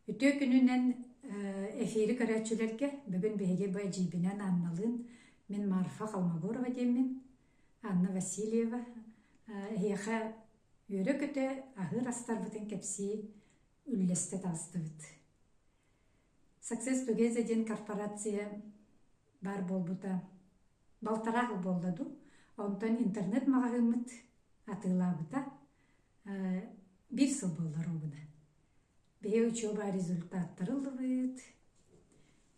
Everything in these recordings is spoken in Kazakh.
Үтө күнүнен эфири көрәчүләргә бүгүн беге бай жибинен анналын мен Марфа Холмогорова демин, Анна Васильева эһиэхэ үйрө көтө ахыр астарбытын кепси үллесте тастыбыт. Success Together ден корпорация бар болбута. Балтарағы болдаду. Онтан интернет мағағымыт атылабыта. Bir сыл болдар обына. Беге учеба результаттарылы быт.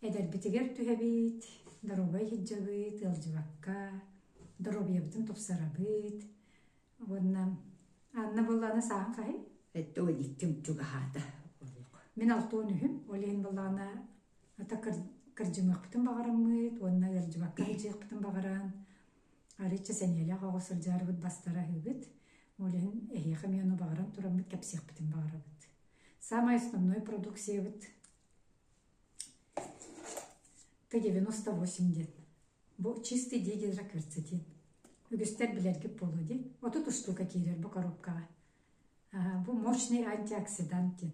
Эдер битигер түхебит. Даробай хиджабыт, ылжыбакка. Даробай бітін топсара быт. Анна болланы сағын қай? Это он иккем тугахата. Мен алтуын үхім. Олейін болланы ата кыржымық бітін бағарамыт. Онна ылжыбакка хиджиық бітін бағаран. Арыча сәнелі ағағы сылжары бұд бастара хүбіт. Олейін эхиқы мену бағаран турамыт кәпсиқ бітін бағарабыт. Самая основной продукция вот Т-98 ден. Бу чистый дигидрокверцетин. Үгістер білерге болу ден. Оты туштука кейрер бу коробкаға. Бу мощный антиоксидант ден.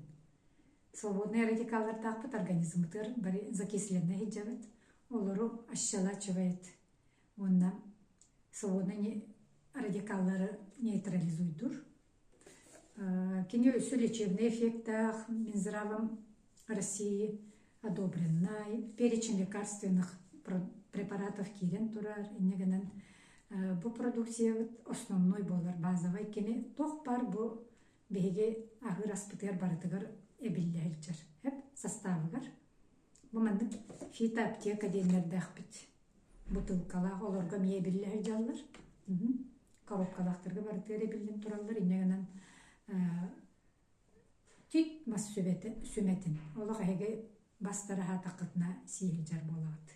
Свободный радикалдар тақпыт организмытыр бір закисленный хиджабыт. Олару ащалачывает. Онна свободный радикаллары нейтрализуйдур. Кене өсі лечебный эффектах Минздравом России одобрена. Перечень лекарственных препаратов кирен турар. Инегенен бу продукция основной болар базовый. Кене тоқ бар бу беге ахыр аспытыр барытыгар эбилләйчер. Хеп составыгар. Бу мандык фитоаптека денлердәх бит. Бутылкалар оларга мебилләй жаллар. Коробкалактырга барытыр эбиллен тураллар. Инегенен тит мас сүметин. Олық әйге бастары хатақытына сейіл жар болады.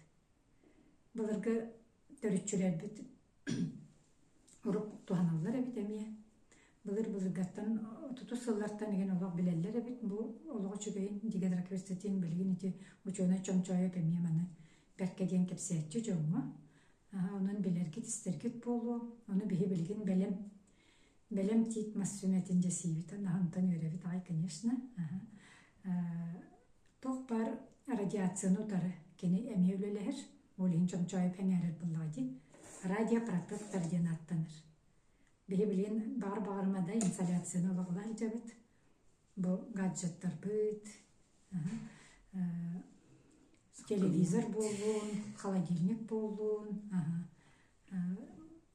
Бұлырғы төрітчілер біт ұрып туғаналар әбіт әмия. Бұлырғаттан тұту сыллартан еген олық білелер әбіт. Бұл олығы чүгейін дигидрокверцетин білген еті ұчуына чомчойып әмия маны бәркеден кепсетчі жоңға. Оның білерге тістергет болу. Оны бігі білген Белем тит массуметин жасивита, нахантан өревит ай, конечно. Тоқ бар радиацияны утары кені әме өлелер, олейін чомчойып әңәрір бұллади. Радиопротектор ден аттаныр. Бейі білген бағыр-бағырмада инсоляцияны олағылар жабыт. Бұл гаджеттар бұд, телевизор болуын, холодильник болуын,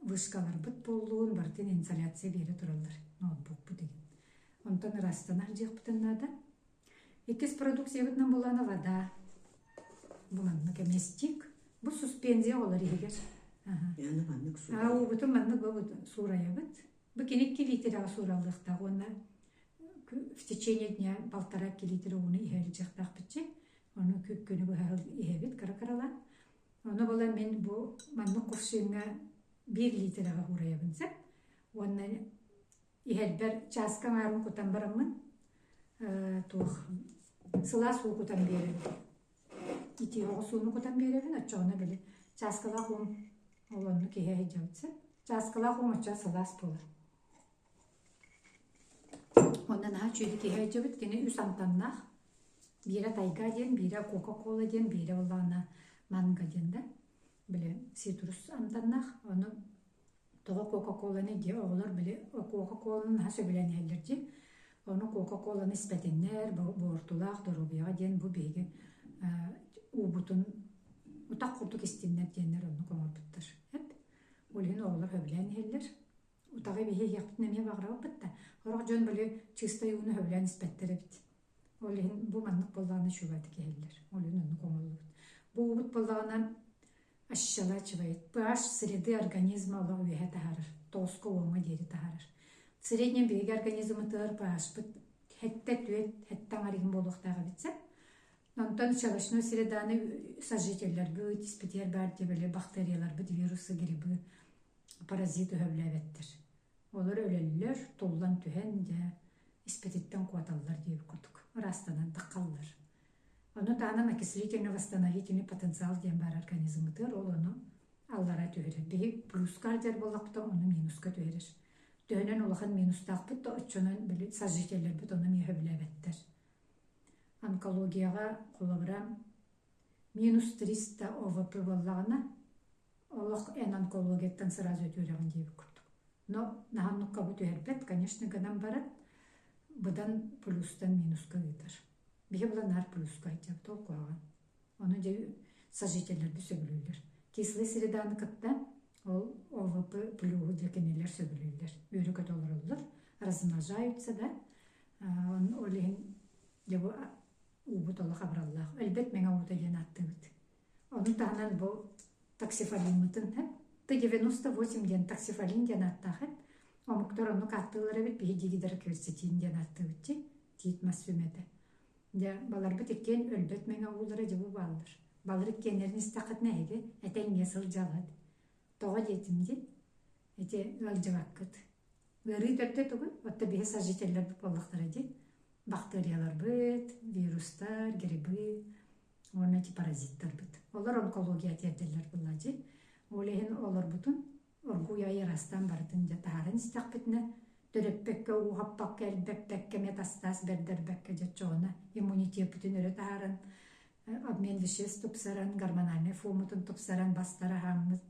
вышкалар бұт болуын, бартын инсоляция бері тұралар. Ноутбук бұд деген. Онтан растанар жеқ бұтыннада. Екіз продукция бұтынан боланы вода. Бұланны кәместик. Бұл суспензия олар егер. Яны маннык сура. Ау бұтын манны бұд сурая бұд. Бұл кенекке литера суралдықта. Оны в течение дня 1,5 литра оны ихәлі жақтақ бітче. Оны күні бұхағыл ихәбет қара-қаралан. Оны болан мен бұл манны құршыңа 1 литраға хурая бінсіп, оны ихәлбәр часка марын құтан барамын, сыла су құтан берем. Ити оғы суыны құтан беремін, атчағына білі. Часкала құм оланны кейе жауытсы. Часкала құм атча сылас болар. Ондан аға чөйді кейе жауыт, кені үс амтаннақ. Бері тайга ден, бері кока-кола ден, бері олағына манга ден да. Біле ситрус амтаннақ, оны тоға кока-коланы де оғылар біле кока-коланы хасы білен әлдерде. Оны кока-коланы іспәтінлер, бортулақ, дұрубияға ден бұл бейге ұбытын ұтақ құрдық істенлер денлер оны көңір бұттыр. Олен оғылар өбілен әлдер. Ұтағы бейге еқпітін әме бағырау бұтты. Орақ жөн біле чыстай ұны өбілен іспәттері біт. Олен бұл маннық болдағына шүбәді келдер. Олен оны көңірлі бұт. Бұл ұбыт болдағына ощелачивает pH среды организма олығы өйе тахарыр. Тоғысқы оңы дері тахарыр. Среднен бейгі организмы тұғыр pH бұд хәтті түйет, хәтті аңарығын болуқтағы бітсі. Онтан шалашны среданы сожителер бұд, испетер бәр дебелі бактериялар бұд, вирусы грибі, паразит өбілі әбеттір. Олар өлелілер, толлан түхен де испететтен қуаталар дейіп күрдік. Растанан таққалылар. Оны тағынан окислительный восстановительный потенциал ден бар организмытыр, ол оны аллара түйерер. Бейі плюскар дер болақпыта, оны минуска түйерер. Түйенен олақан минустақ бұтта, ұтчынан сожителер бұд, оны мейі өбілі әбеттір. онкологияға қолабырам минус 300 ОВП боллағына олық эн онкологияттан сразу өтөреген дейбі күрдік. Но наханныққа бұт өрбет, конечно, ғанам барат, бұдан плюстан минусқа ғытар. Бейе бұлан ар плюсқа айтап толқуаған. Оны де сожителерді сөбілейлер. Кислый среданы кытта ол ОВП плюғы декенелер сөбілейлер. Өрі көт олар, размножаются, да? Олеген дебу убут олы қабраллағы. Әлбет мен ауыта ген атты бұд. Оның тағынан бұл таксифалин мұтын, 98 ден таксифалин ден аттағы. Омықтар оны қаттылары бет бейдегідері көрсетейін ден атты бұд. Тейт мас сөмеді. Балар бұд еккен өлбет мен ауылары дебу балыр. Балыр еккенерін істақыт нәйгі, әтен есіл жалады. Тоға детімде, әте ғалжавақ күд. Ғыры төрті тұғы, отты бейе сажителер бұд болықтары де. Бактериялар бұд, вирустар, грибы, оны паразиттар бұд. Олар онкология тердерлер бұлады. Олеген олар бұтын, оргуя ярастан бардын жатағарын істақ бітіні, төреппекке уғаппаққа әлбәкпәкке метастаз бердербәкке жатчоғына иммунитет бүтін өрі тағарын, обмен веществ тұпсаран, гормональный фомутын тұпсаран бастары хамыд,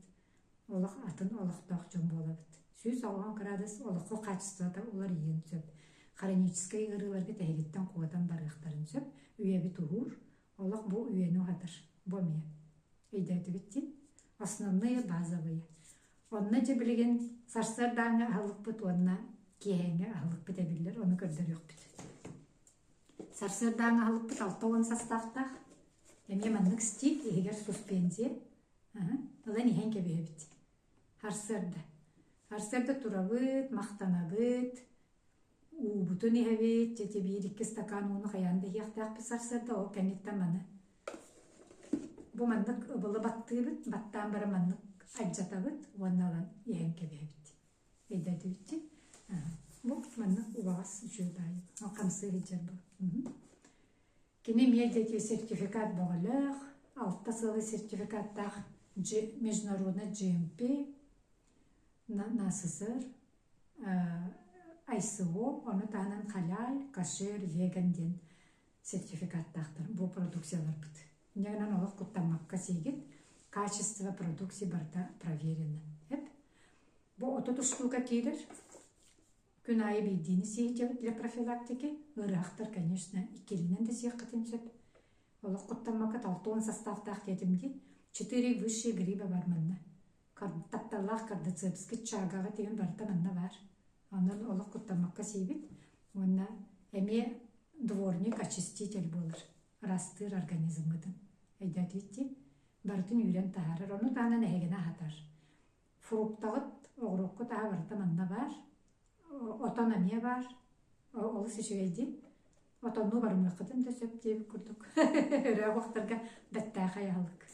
олық атын олықтақ жон болабыд. Сүйіз алған қырадыз, олыққы қачыстыда олар еген сөп. Хронический ғырыларға тәйгеттен қуадан барықтарын сөп, үйебі тұғыр, олық бұл үйені ғадыр, бөме. Өйдәді бітті, основные базовые. Онына же білген сарсардаңы ағылық бұт, онына кейәңі ағылық бұт әбілдер, оны көрдер yok бұт. Сарсардаңы ағылық бұт 6-10 састақтақ, әме маннық стик, егер суспензия, одан ехен кебе бит. Харсарда тура бит, мақтана бит, убутун ехе бит, жете бир 2 стакан уны қаянды яқтақ бит сарсарда, о кәнеттен маны. Бұ маннық ұбылы батты бит, баттан бары маннық аджата бит, онналан ехен кебе бит. Эйдәді битті. Бұ маннық ұбағас жүйдайы, қамсы хеджер бұл. Кені медиате сертификат боғылық, 6 сылы сертификаттақ международный GMP, на СССР, ISO, оны тағынан халал, кашер, веган ден сертификаттақтыр. Бұл продукциялар бұд. Негінен олық құттамаққа сегет, качество продукции барда проверено. Бұл 30 штука кейдер, күн айы бейдейіні сейтебіт для профилактики, ұрақтар, конечно, икелінен де сейққытын сөп. Олық құттамаққа 6-10 составтақ дедімде, 4 высшие гриба бар мұнна. Тапталақ кардицепскі чагаға деген барда мұнна бар. Онын олық құттамаққа сейбет, онна әме дворник очиститель болыр. Растыр организмыдың. Әйдәді етті, бардың үйрен тағарыр, оны тағынан әйгені атар. Фруктағыт, оғырыққы таға барда мұнна бар. Отономия бар, олы сешігейді. Отону бар мұқытын да сөп дейіп күрдік. Өрі оқтарға бәттәға аяғылық.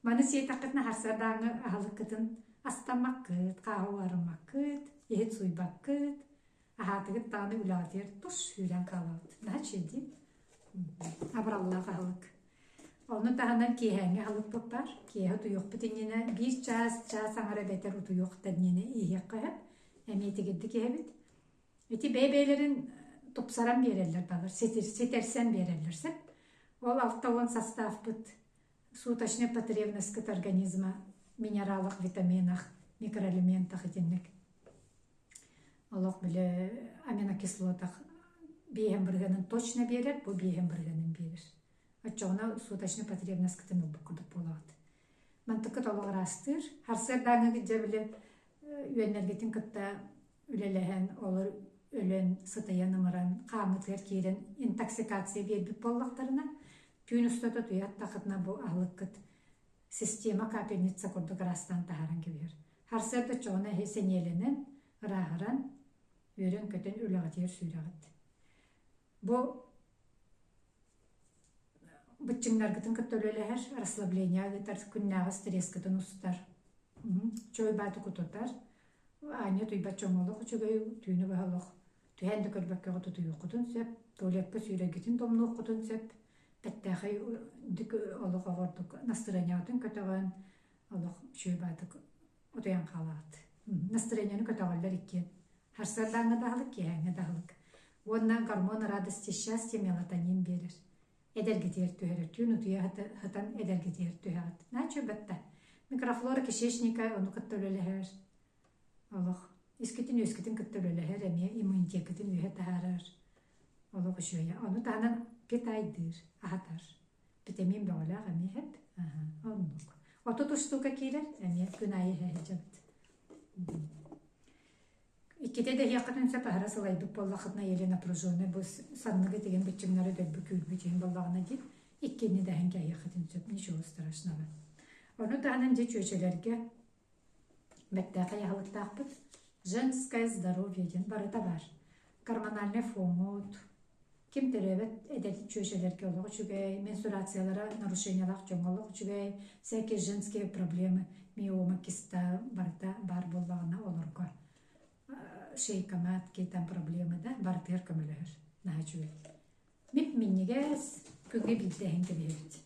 Маны сейтақытына харсардаңы ағылық күтін астамақ күт, қауы арымақ күт, ет суйбақ күт, ағатығыт тағыны үлағатер тұш үйрен қалауыд. Да чеді? Абыраллағы ағылық. Оны тағынан кейхәңі ағылық бұп бар. Кейхі тұйық бүтініне бір час аңыра бәтер ұтuyық тәдінені егек қойып, әметігідді кейбіт. Эти бәйбәйлерін тұпсаран берелер бағыр, сетерсен берелер сәп. Ол 6-10 состав бұд. Суточная потребность от организма, минералах, витаминах, микроэлементах етенлік. Олық білі аминокислотах бейхен біргенін точно берер, бұл бейхен біргенін берер. Отчоғына суточная потребность кітін ұлбыққыдық болады. Мантықыт олығы растыр. Харсердаңы кітже білі үйенергетін кітті үлелеген олар өлен, сытаян ымыран, қамытыр кейден интоксикация бербіп болуқтарына түйін ұстата тұят тақытына бұл ағылық кіт система капельница құрды ғырастан тағаран кебер. Харсерді чоғына хесенеленен, рағыран, өрен көтен үліғатер сүйрағыд. Бұл бұтчыңдар кітін кітті өлелер, расслабления кітар, күннағы стресс кітін ұстар. Чой баты күтотар, ане туйбат чоңолық, чөгей түйіні бағылық. Түйәнді көрбәкке құты тұйы құтын сөп, толеппі сүйрегетін томны құтын сөп, бәттәғай дүк олық оғырдық настроениятын көтіған олық чой баты ұтыян қалағыд. Настроенияны көтіғалдар еккен. Харсардаңы дағылық, кейәңі дағылық. Онна гормон радости, счастье, мелатонин берер. Эдергетер түйерер. Түйін утуя хытан эдергетер түйерер. Начо бәтті. Микрофлора кишечника оны кыттөлелер. Олық. Искетін өскетін кыттөлелер. Әме иммунитекетін үйе тағарар. Олық үшөйе. Оны тағынан петайдыр, ахатар. Витамин бағалақ әме хәп. Онлық. Ото тұштуға кейлер. Әме күн айы әйжабыт. Иккете де яқытын сөп ағара сылайдық боллақытына елі напружоны бұл саннығы деген бүтчіңлері дөбі көлбі түйін боллағына дейін иккені дәхінге яқытын сөп нешеу страшна бар. Оны тағынан же чөчелерге бәттәқі яғылықтақ бұд женское здоровье ден барыта бар. Гормональный фон, кем теребет эдет чөчелерге олығы чүгей, менструациялара нарушениялақ жоңғалық чүгей, всякие женские проблемы, миома, киста барыта бар боллағына олырға. Шейкамат, кейтан проблемы да, бартыр көмілер. Нағачуы. Мип миннигес күнге билдәһен кебет.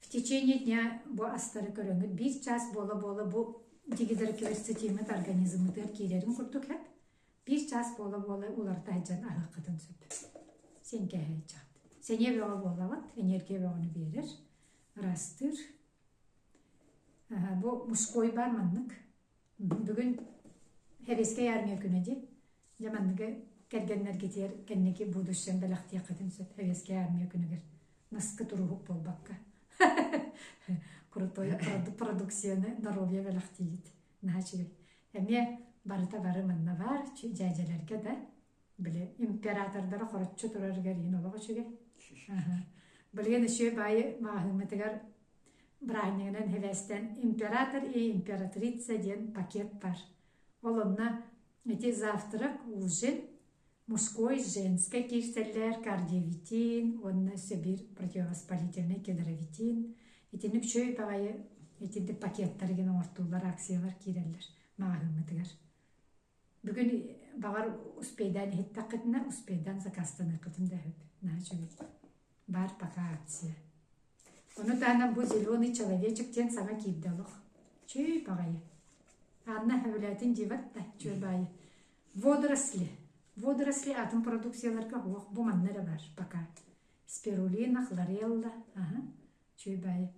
В течение дня бу астары көрөңүт 1 час бола бу дигидер кебестетимет организмдер кийлерин курдук хеп. 1 час бола улар тайжан агакытын сөп. Сен кәйчат. Сене бөгө болават, энергия бөгөнү берер. Растыр. Бу мужской бар маннык. Бүгүн Хевеске ярмия күні де, жаманығы кәргенлер кетер, кәннеке будущен бәліқтия қытын сөп, хевеске ярмия күнігер. Наскы тұруғып бол баққа. Крутой продукцияны здоровья бәліқтиет. Нағачығы. Әме барыта бары манна бар, жәжелерге да, біле, императордары қорытшы тұрарғар ең олығы чүге. Білген үші байы мағымытығар бірайнығынан хевестен император и императрица ден пакет бар. Олонна эти завтрак, ужин, мужской, женской кирселлер, кардиовитин, онна Сибирь противовоспалительный кедровитин. Эти нүкчөй бағайы, эти пакеттарген ортулар, акциялар киреллер, мағымытығар. Бүгін бағар успейдан хеттақ қытына, успейдан закастаны қытында хөп. Нағачығы. Бар пока акция. Оны тағынан бұл зеленый человечектен саңа кейдалық. Чөй бағайы. Анна хәвләтин диватта чөбай. Водоросли. Водоросли атом продукцияларга хук бу маннары бар пока. Спирулина, хлорелла, чөбай.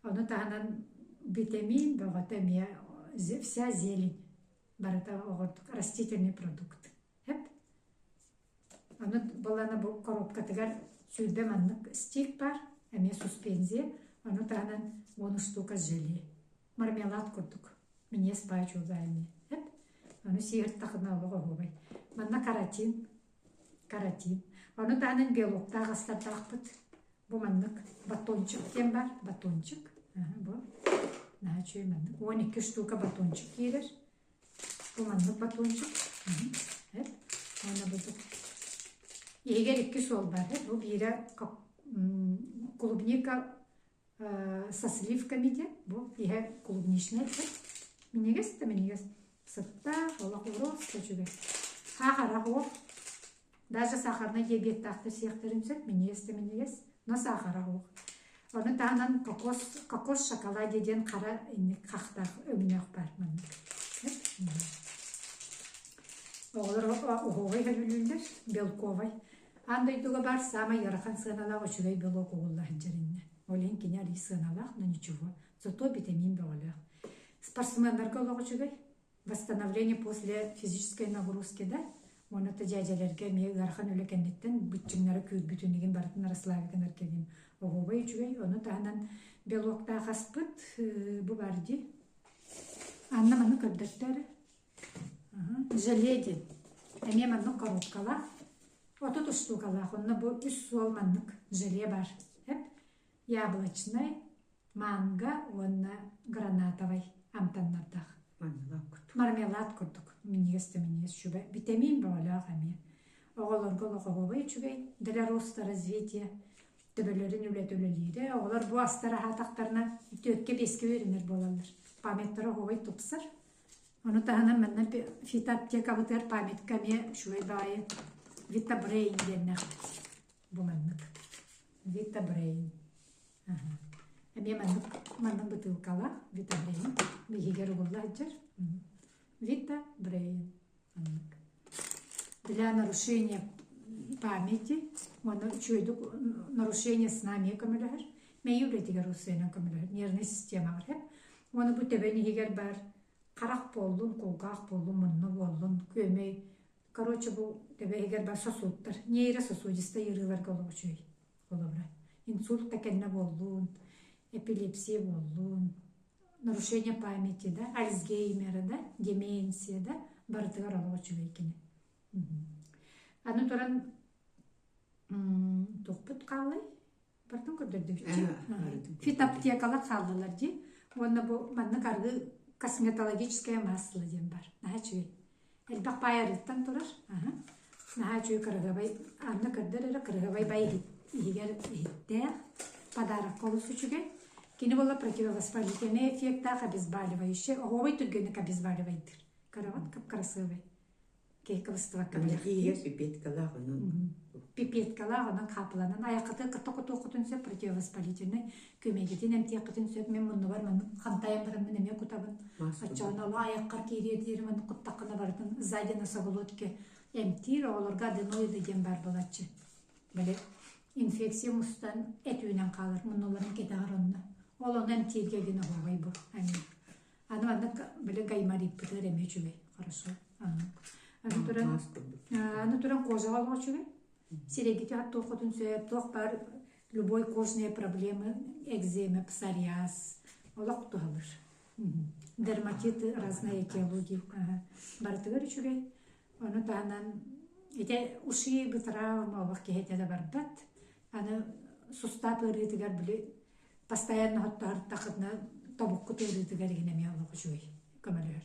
Оны тағынан витамин, богатамия, вся зелень. Барыта растительный продукт. Хеп. Оны балана бу коробкатыгар сүйбе маннык стик бар, әме суспензия. Оны тағынан 10 штука желе. Мармелад курдук. Мне спачу займи. Оны сиырт тақына олығы ғобай. Манна каратин. Оны тағынан белокта ағастар тақпыт. Бұ маннық батончик кен бар. Батончик. Бұ. Нағачу маннық. 12 штука батончик кейлер. Бұ маннық батончик. Оны бұдық. Егер 2 сол бар. Бұ бейрі клубника со сливками де. Бұ егер клубничный. Менегес. Сытта, олақ урос, көчіге. Сахара ғоқ. Даже сахарна диабет тақтыр сияқтырым сөп, менегес. Но сахара ғоқ. Оны тағынан кокос шоколад еден қара қақтақ өмінеқ бар. Оғылыр оғой хәлілілдер, белковай. Андайдығы бар, сама ярақан сығыналақ үшілей белок оғыллағын жерінне. Олен кене арий сығыналақ, но ничего. Зато витамин бағалақ. Спортсменлерге олығы жүгей. Восстановление после физической нагрузки, да? Оны та дядялерге мей ғархан өлікеннеттен бүтчіңлері күйіп бүтінеген бартын арыславиген әркеген. Оғыбай жүгей. Оны тағынан белокта қаспыт бұ барды. Анна маны көбдіктері. Желеді. Әме манның коробкала. Оты тұштуғала. Онына бұ үс суал манның желе бар. Яблочный, манго, онына гранатовый. Амтаннардақ. Мармелад күрдік. Менегес шүбе. Витамин бағалақ әме. Оғаларға лоғығыбай чүбей. Дәлі роста развитие. Төбелерін өлі-төлелері. Оғалар бұ астары хатақтарына 2-5 өрінер болалар. Паметтары оғыбай тұпсыр. Оны тағынан мәнна фитаптека бұтыр паметкаме шүбей байы. Витабрейн деннақ. Бұ мәннік. Витабрейн. Әме манның бұтылқала, витабрейн, бігегер ұғылла әджір. Витабрейн. для нарушения памяти, нарушение сна мекамелер, мейюлетигер усена камелер, нервная система бар. Оны бу тебени хигер бар, карак болдун, кулгак болдун, мунну болдун, көмей. Короче, бу тебе хигер бар сосудтар, нейре сосудиста йырылар голочуй. Голобра. Инсульт такенне болдун, эпилепсия болдун, нарушение памяти, да, Альцгеймера, да, деменция, да, бардыгар голочуй экени. Аны туран тохпут калый. Бартын көрдөрдүк. Фитоаптекалар калдылар ди. Онда бу манны каргы косметологическое масло дем бар. Нахачуй. Элбак байарыттан турар. Нахачуй кыргыбай, аны көрдөрөр кыргыбай бай игер иттер подарок колусучуге. Кини бола противовоспалительный эффект, обезболивающий. Овой тургенек обезболивайдыр. Карават кап-красивый. Кейковство камер. Пипеткалар, она капланан, аяқаты кытты-кытты противовоспалительный көмегетін әмтияқытын сөп, мен мұнны бар, мен қантайым барын, мен әме күтабын. Атчауына олы аяққар кейредер, мен құттақына бардың, сзади носоглотке әмтир, оларға аденоиды дем бар болатшы. Біле, инфекция мұстан әтуінен қалыр, мұнны оларын кетағыр онына. Ол оны әмтирге гені оғай бұл. Аны біле гаймарик бұтыр әме жүбе, хорошо. Аны туран кожа алға жүбе. Сирегите от того, что бар любой кожные проблемы, экзема, псориаз, олак туалыр. Дерматит, разные этиологии. Бартыгар чугай. Оны таанан, эти уши травма, олак кехете да барбат. Аны сустап ырытыгар биле постоянно хоттар тахытна табукку ырытыгар генеме олак чугай. Көмөлөр.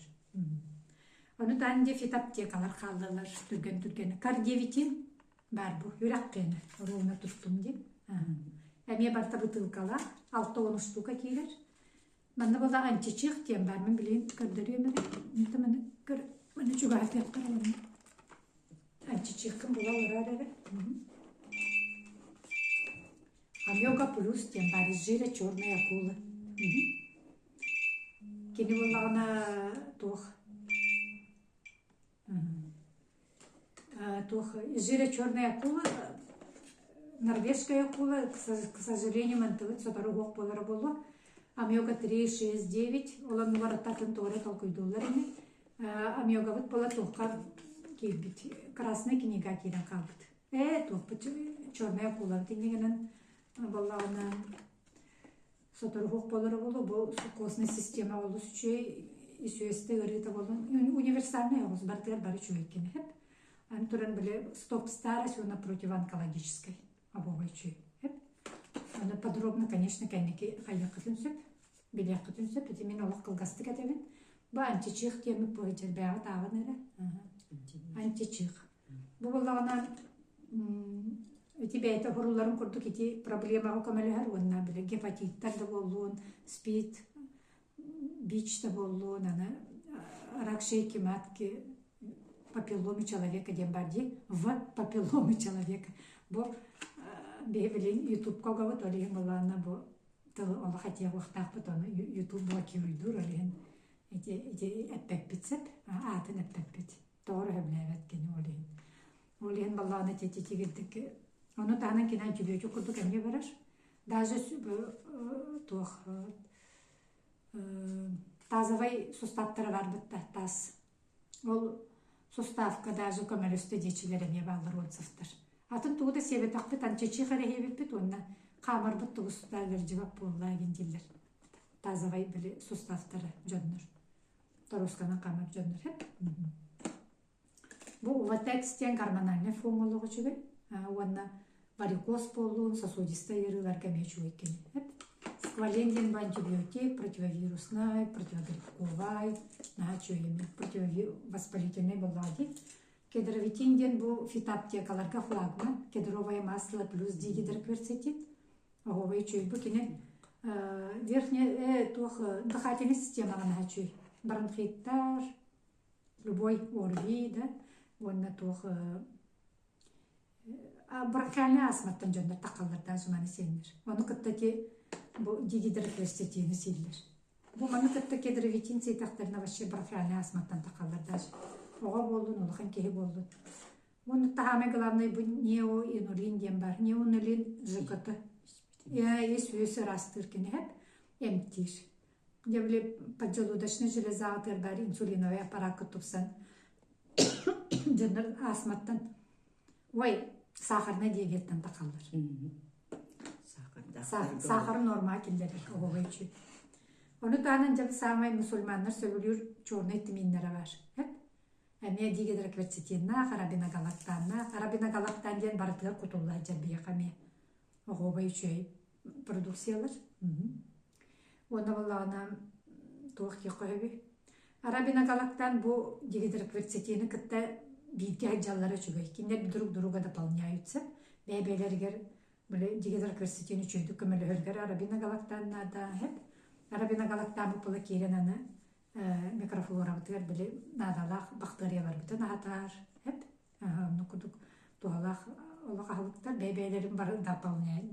Оны таан де фитоаптекалар калдылар, түрген. Кардиовитин бар бу, юраққені, ровно тұттым деп. Әме барта бұтылқалар, 6-10 штука кейлер. Манна болда античих тем бар, мен білейін көрдірі емеді. Мені жүгі әтет қаралымын. Античих кім бола орар әрі. Омега плюс тем бар, из жира черная акула. Кені болағына тоқ. Жира черная акула, норвежская акула, к сожалению, мантывает, сотару гох полара было. Омега 3, 6, 9, олан вараттатын торе толкуйдуларыны. Омега вот пола тоққа кейбит, красная книга кейден қалбыт. Тоқпы черная акула, тенегенен болағына сотару гох полара было, бұл костная система олы сүчей, и сүйесті ғырыта болды. Универсальный олыс, бартығар бары чуекені хеп. Туран были стоп старость, она противоонкологической обувайчей. Она подробно, конечно, конники хаякатын сөп, билякатын сөп, это мен олық қылғасты кәтебен. Ба античих темі пойдер бәға тағын әрі. Античих. Бұл болағына, өте бәйті ғұруларын көрді кеті проблемаға көмәлі онына білі гепатиттар да болуын, спид, бич да болуын, рак шейки матки, папилломе человека дембарди в папилломе человека. Бо бевелин YouTube кого то ли была на бо то он хотел вахтах потом YouTube блокирует дуралин эти отпепицеп ты отпепит тоже блевет кинолин. Олин была на эти тигритки. Он утана кина чубечу куда ко мне выраж. Даже тох тазовый сустав траварбытта таз. Ол суставка даже көмөлөстө дечилереме балдар отсыфтар. Атын тууда себет акпыт анчечи харехебиппит онна камар буттугустагыр жибап боллагин диллер. Тазавай биле суставтары жоннор. Торускана камар жоннор хеп. Бу ватекстен гормональный фонгологу чугай. Онна варикоз болуун сосудистый ырылар кемечу экен. Сквалендин антибиотик, противовирусный, противогрибковый, противовоспалительный баллади. Кедровитинден бу фитоаптекаларга флагман, кедровое масло плюс дигидрокверцетин. Оговый чуй бу кине верхняя дыхательная система начуй. Бронхиттар, любой ОРВИ, да, онна тох бронхиальный астматтан жондар такалдар даже маны сенер. Оны кыттаки бу дигидрокверцетин силлер. Бу маны кытта кедровитин сейтактарына вообще бронхиальный астматтан такалдар даже. Оға болдун, олахан кеги болдун. Он тахаме главный бу нео инулин дем бар. Нео нулин жыкыты. Я есть растыркин хеп эмтир. Девле поджелудочный железа бар инсулиновый аппарат кутупсан. Жөнөр астматтан. Ой, сахарный диабеттен тақалыр. Сахар норма келдер оғойчу. Onu tanan jab samay musulmanlar söylüyor çornay timinlere var. Hep. Ame digedrek versitiyna Karabina Galaktan diyen barıtlar kutullar jabiya kame. Oğoyçu produksiyalar. Ona vallana toğki qoybi. Karabina Galaktan bu digedrek versitiyni kıtta bilgi hacallara çögey. Kinler duruga дополняются. Bebeleriger böyle digedrek versitiyni çöydü kömeli hörger Karabina Galaktanna da hep Karabina Galaktan bu pula kirenanı mikroflora biter böyle nadalak bakteriyalar bütün hatar hep onu kuduk doğalak ola kahlıkta bebelerin var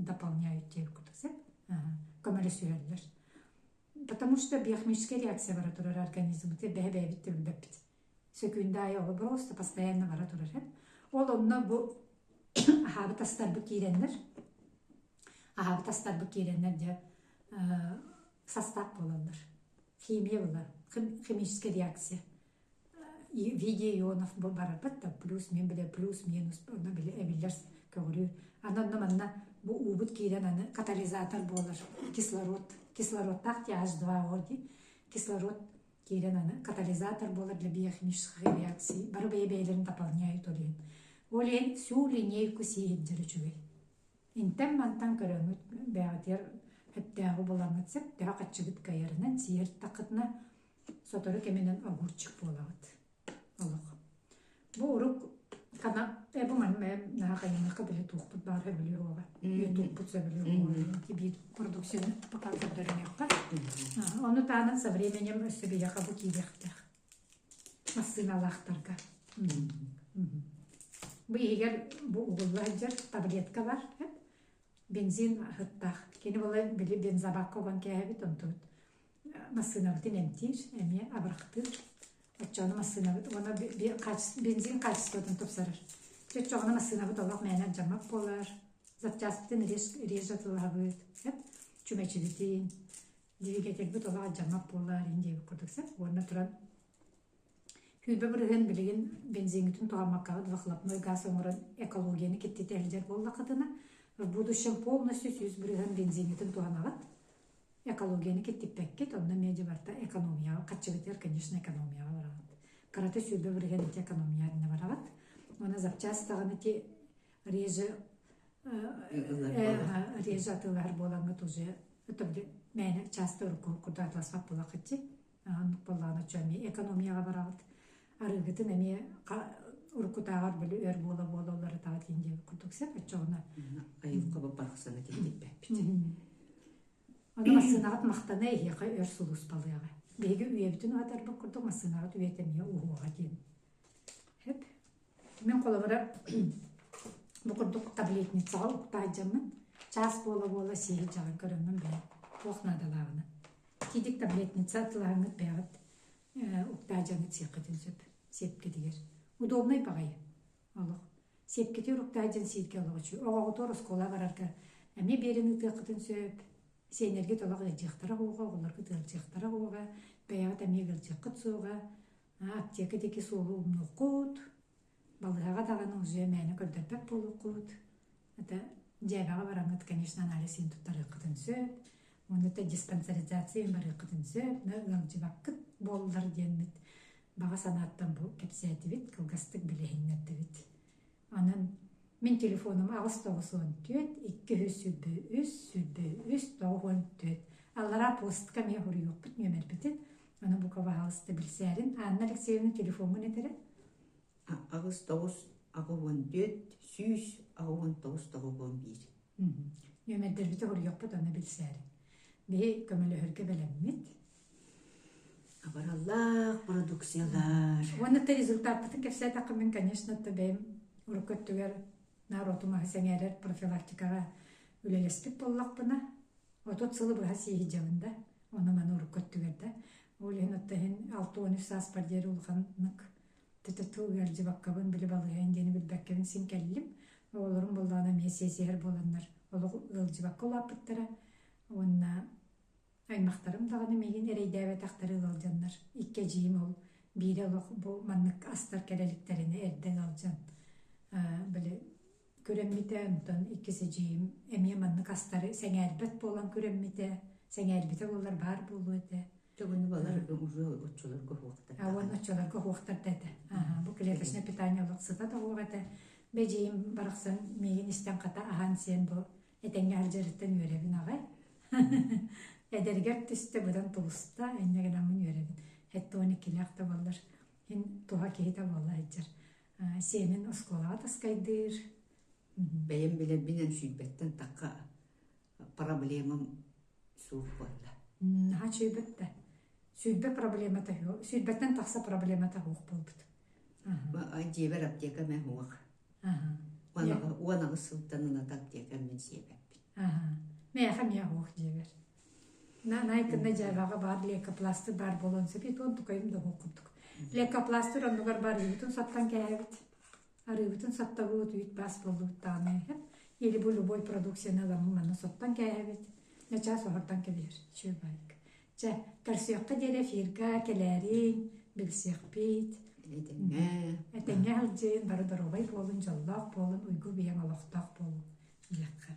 дополняют diye kuduk kömeli sürerler. Потому что биохимическая реакция var turur organizmde bebe bitti bebet. Sökündaya o просто постоянно var turur hep. Onunla bu habitaslar bu kirenler. Habitaslar bu kirenler diye состав болалар. Химия болар. Химическая реакция. Виде ионов бар бата плюс мен биле плюс минус оны биле эбиллер көрү. Аннан бу убут кирен аны катализатор болар. Кислород так H2O ди. Кислород кирен аны катализатор болар для биохимической реакции. Бар бебелерин дополняют олен. Олен всю линейку сиеддер чугай. Интем мантан көрөмүт беатер Heptəği bulanıtsaq, daha qaçıqıt qayarından siyert taqıtına sotoru kemenen agurçıq bolağıd. Olaq. Bu uruk kana, bu mənim naha qayanıqı bile tuğput barı biliyor oğa. Tuğputsa biliyor oğa. Ki bir produksiyonu pakaldırın yapqa. Onu tanın sa временем össe bir yaqa bu kiyekdəq. Masınalaqtarqa. Bu eğer bu uğullar tabletka var. Benzin hıttaq. Keni bola bile benzabak kogan kehbit ontut. Masınavıtın emtir, emi abarıqtır. Açağını masınavıt, ona bir benzin kaçıstodan topsarır. Çoğuna masınavıt olaq məynər camak bolar. Zatçasıtın rej atılağıt. Hep çümeçilitin. Divigetek bit olaq camak bolar. İndeyi kurduksa. Orna turan. Hübe bırığın bilgin benzingitin toğamakağıd vaqlapnoy gaz oңырын экологияны кетті тәлдер болла қадына. В будущем полностью сүйіз бірген бензинетін туғанағат. Экологияны кеттіп бәккет, онна меди барта экономияға, қатшығытер, конечно, экономияға барағат. Караты сүйбі бірген еті экономияғына барағат. Оны запчастағын еті режі атылар болаңыт уже. Өтімді мәні часты ұрқын құрда атласпақ болақ етті. Анық болағына чөме экономияға барағат. Арығытын әме уркутагар биле өр бола олары тагы тинде курдуксеп ачогына айылга барыксана келип беппит. Аны масынагат мактана эйе өр сулус балыга. Беге үйе бүтүн атар бу курдук масынагат үйетемие уга дин. Хеп мен колобара бу курдук таблетницага уктажамын. Час бола сии жагы көрөмүн бе. Охнадалагына. Кидик таблетница тылаңыт бегат. Уктажаны цекытын сөп. Сепке дигер. Удобный багай. Аллах. Сепкете уктажын сиитке алгычу. Ого торос кола барарга. Эми берини тыкытын сөп. Сенерге толак жыктара ого, оларга тылчыктара ого. Баягат эми гылчыкыт суга. Аптекадеки сулуу нукут. Балыга даганы уже мени көрдөпөк болукут. Это жабага бараңыт, конечно, анализин туттары кытын сөп. Онда диспансеризация бары кытын сөп. Гылчыбаккыт болдар денмит. Bağa sanattan bu kepsiyeti bit, kılgastık bile hinnetti bit. Anın, min telefonum ağız doğusun tüet, 200 doğun tüet. Allara postka meye huru yok bit, nömer bitin. Anın bu kava ağızda bilserin. Anın Alekseyev'nin telefonu nedir? Ağız doğun tüet, 100 doğun bir. Nömerdir biti huru yok bit, onu bilserin. Ve kömeli hırgı belemmit. Абараллах продукциялар. Оны та результаттын кепсе такымын, конечно, табем урукөттүгөр народума сеңерер профилактикага үлелеспек боллак бына. Отот сылы быха сии жабында. Оны мана урукөттүгөр да. Олен оттахин 6-13 саас бардери улганнык Тетету уяржы баккабын биле балыгын дени билбеккебин син келлим. Олорун болдана месесер боланнар. Олог ылжы бакка лапыттара. Онна аймактарым даганы меген эрейдәбе тактары ылжаннар. Икке жиим ол бире олог бу маннык астар келеликтерине эрден алжан. Биле көрөммите онтон иккиси жиим эмие маннык астары сеңербет болан көрөммите. Сеңербите болар бар болу эте. Төгүнү балар уже отчолор кохуактар. Аван очолар кохуактар дете. Бу клеточное питание локсыта да угата. Бежиим бараксан меген истен ката ахан сен бу этеңге алжырыттан үйребин агай. Эдергер түсте будан тулуста эннеген амын үйребин. Хетто 12-лякта болар. Ин туга кейта болла эджер. Сенин осколага таскайдыр. Бәйем биле бинен сүйбеттен такка проблемам сух болла. Ha çöybette. Süydbe problemata yok. Süydbetten taksa problemata yok bulbut. Ай жебер аптека мен хуак. Уана сылтанына таптека мен себеп. Меха мия yok jeber. Найкында жайбага бар лейкопластыр бар болонса бит он тукайым да окуттук. Лейкопластыр онугар бар бүтүн саттан кайбит. Ары бүтүн саттагы үйт бас болдут таны. Или бу любой продукцияны аламын мана саттан кайбит. Неча сохортан келер. Чөйбайк. Жа карсыякка дере фирга келери билсекпит. Этеңе алжын бары дорогай болун жоллак болун уйгу бияң алоқтак болун. Илакка.